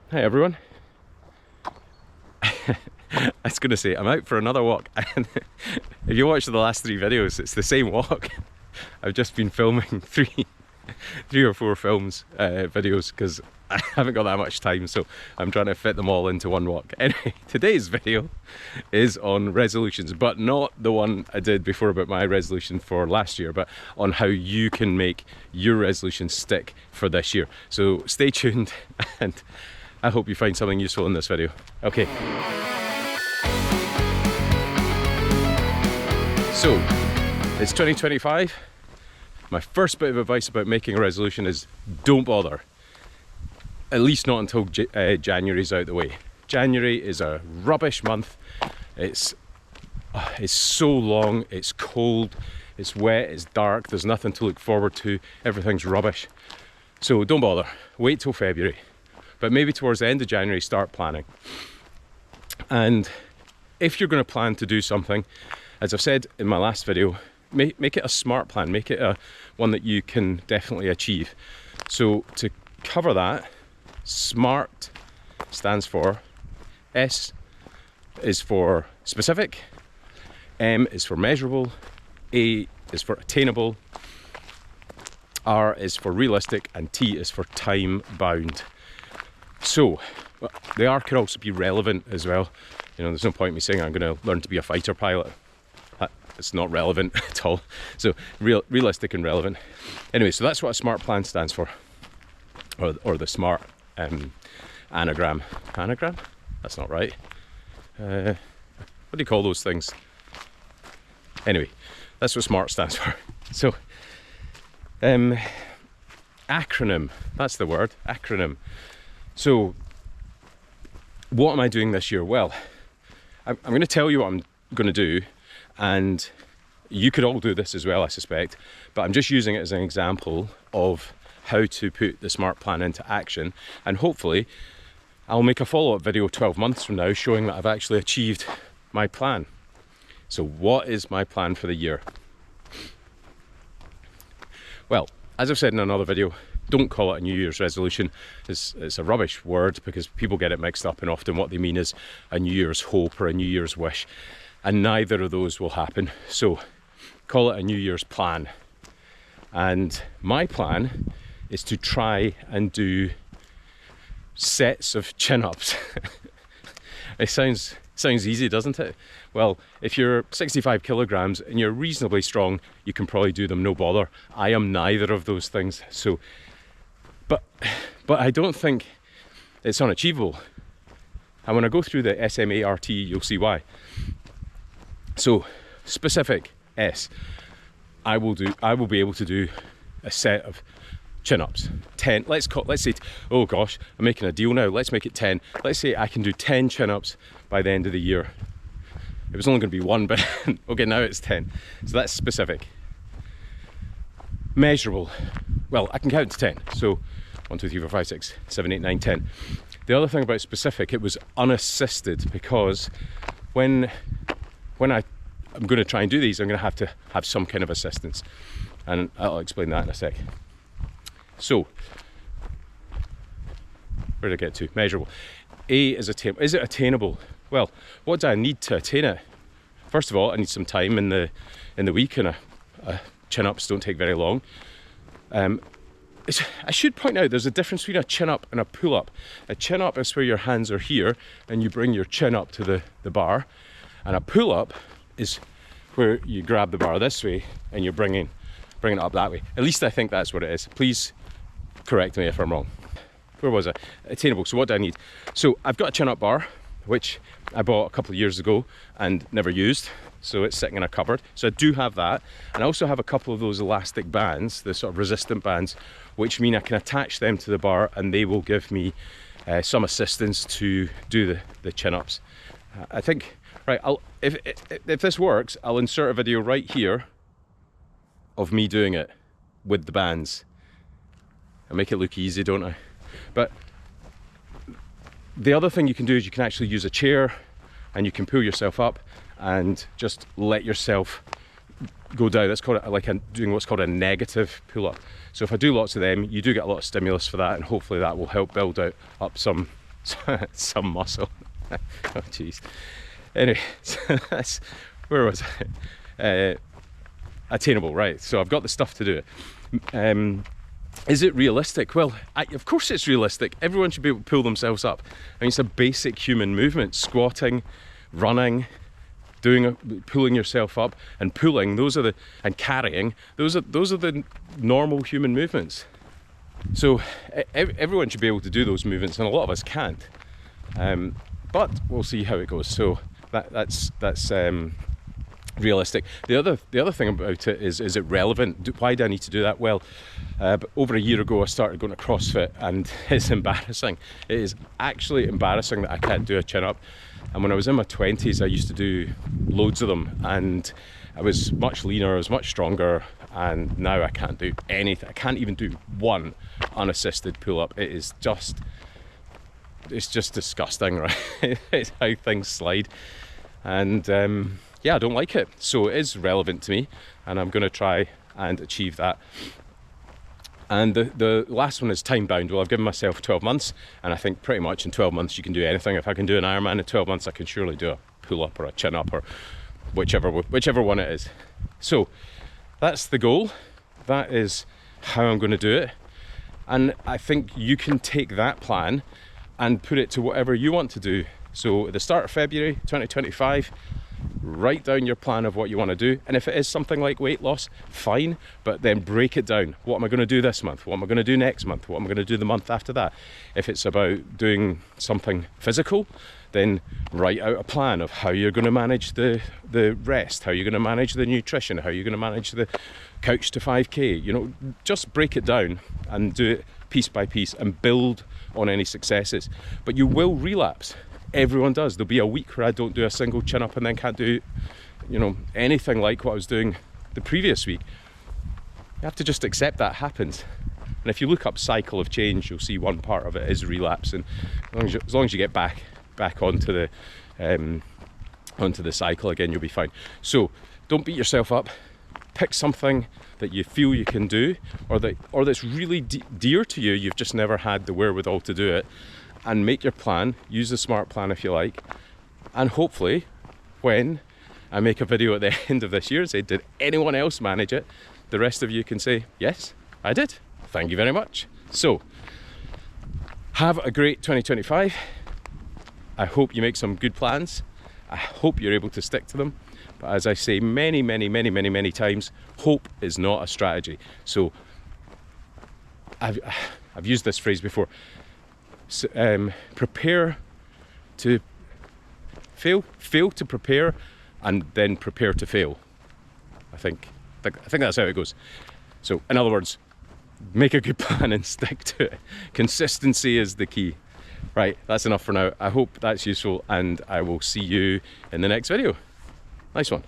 Hi everyone. I was going to say, I'm out for another walk, and if you watch the last 3 videos, it's the same walk. I've just been filming three or four videos, because I haven't got that much time, so I'm trying to fit them all into one walk. Anyway, today's video is on resolutions, but not the one I did before about my resolution for last year, but on how you can make your resolution stick for this year. So stay tuned, and I hope you find something useful in this video. Okay. So, it's 2025. My first bit of advice about making a resolution is don't bother. At least not until January's out the way. January is a rubbish month. It's so long, it's cold, it's wet, it's dark, there's nothing to look forward to, everything's rubbish. So don't bother, wait till February. But maybe towards the end of January, start planning. And if you're going to plan to do something, as I've said in my last video, make it a smart plan, make it one that you can definitely achieve. So to cover that, SMART stands for S is for specific, M is for measurable, A is for attainable, R is for realistic, and T is for time bound. So, the R could also be relevant as well. You know, there's no point in me saying I'm going to learn to be a fighter pilot. It's not relevant at all. So, realistic and relevant. Anyway, so that's what a SMART plan stands for. Or the SMART anagram. Anagram? That's not right. What do you call those things? Anyway, that's what SMART stands for. So, acronym. That's the word. Acronym. So, what am I doing this year? Well, I'm going to tell you what I'm going to do, and you could all do this as well, I suspect, but I'm just using it as an example of how to put the SMART plan into action, and hopefully I'll make a follow-up video 12 months from now showing that I've actually achieved my plan. So what is my plan for the year? Well, as I've said in another video, don't call it a New Year's resolution. It's a rubbish word because people get it mixed up, and often what they mean is a New Year's hope or a New Year's wish, and neither of those will happen. So call it a New Year's plan. And my plan is to try and do sets of chin-ups. It sounds easy, doesn't it? Well, if you're 65 kilograms and you're reasonably strong, you can probably do them no bother. I am neither of those things. So, but I don't think it's unachievable. And when I go through the SMART, you'll see why. So, specific S. I will be able to do a set of chin-ups. 10. Let's say, oh gosh, I'm making a deal now. Let's make it 10. Let's say I can do 10 chin-ups by the end of the year. It was only going to be 1, but okay, now it's 10. So that's specific. Measurable. Well, I can count to 10. So 1, 2, 3, 4, 5, 6, 7, 8, 9, 10. The other thing about specific, it was unassisted, because when I'm going to try and do these, I'm going to have some kind of assistance, and I'll explain that in a sec. So, where did I get to? Measurable. A is attainable. Is it attainable? Well, what do I need to attain it? First of all, I need some time in the week, and chin-ups don't take very long. I should point out there's a difference between a chin-up and a pull-up. A chin-up is where your hands are here and you bring your chin up to the bar, and a pull-up is where you grab the bar this way and you're bringing it up that way. At least I think that's what it is. Please correct me if I'm wrong. Where was I? Attainable. So what do I need? So I've got a chin-up bar, which I bought a couple of years ago and never used. So it's sitting in a cupboard. So I do have that. And I also have a couple of those elastic bands, the sort of resistant bands, which mean I can attach them to the bar and they will give me some assistance to do the chin-ups. I think, right, if this works, I'll insert a video right here of me doing it with the bands. I make it look easy, don't I? But the other thing you can do is you can actually use a chair and you can pull yourself up and just let yourself go down. That's called doing what's called a negative pull-up. So if I do lots of them, you do get a lot of stimulus for that, and hopefully that will help build up some some muscle. Oh jeez. Anyway, so that's, where was I? Attainable, right? So I've got the stuff to do it. Is it realistic? Well, of course it's realistic. Everyone should be able to pull themselves up. I mean, it's a basic human movement. Squatting, running, pulling yourself up and pulling. And carrying. Those are the normal human movements. So everyone should be able to do those movements, and a lot of us can't. But we'll see how it goes. So that's realistic. The other thing about it is it relevant? Why do I need to do that? Well, over a year ago I started going to CrossFit, and it's embarrassing. It is actually embarrassing that I can't do a chin-up. And when I was in my 20s, I used to do loads of them, and I was much leaner, I was much stronger, and now I can't do anything. I can't even do one unassisted pull-up. It's just disgusting, right? It's how things slide. And yeah, I don't like it. So it is relevant to me, and I'm going to try and achieve that. And the last one is time bound. Well, I've given myself 12 months, and I think pretty much in 12 months you can do anything. If I can do an Ironman in 12 months, I can surely do a pull-up or a chin-up or whichever one it is. So that's the goal. That is how I'm going to do it. And I think you can take that plan and put it to whatever you want to do. So at the start of February 2025, write down your plan of what you want to do, and if it is something like weight loss, fine, but then break it down. What am I going to do this month? What am I going to do next month? What am I going to do the month after that? If it's about doing something physical, then write out a plan of how you're going to manage the rest, how you're going to manage the nutrition, how you're going to manage the couch to 5k. You know, just break it down and do it piece by piece and build on any successes. But you will relapse. Everyone does. There'll be a week where I don't do a single chin up and then can't do, you know, anything like what I was doing the previous week. You have to just accept that happens. And if you look up cycle of change, you'll see one part of it is relapse. And as long as you get back onto the cycle again, you'll be fine. So don't beat yourself up. Pick something that you feel you can do, or that's really dear to you. You've just never had the wherewithal to do it. And make your plan, use the SMART plan if you like, and hopefully when I make a video at the end of this year and say, did anyone else manage it? The rest of you can say, yes, I did. Thank you very much. So, have a great 2025. I hope you make some good plans. I hope you're able to stick to them. But as I say many times, hope is not a strategy. So, I've used this phrase before. Prepare to fail to prepare, and then prepare to fail. I think that's how it goes. So in other words, make a good plan and stick to it. Consistency is the key. Right, that's enough for now. I hope that's useful, and I will see you in the next video. Nice one.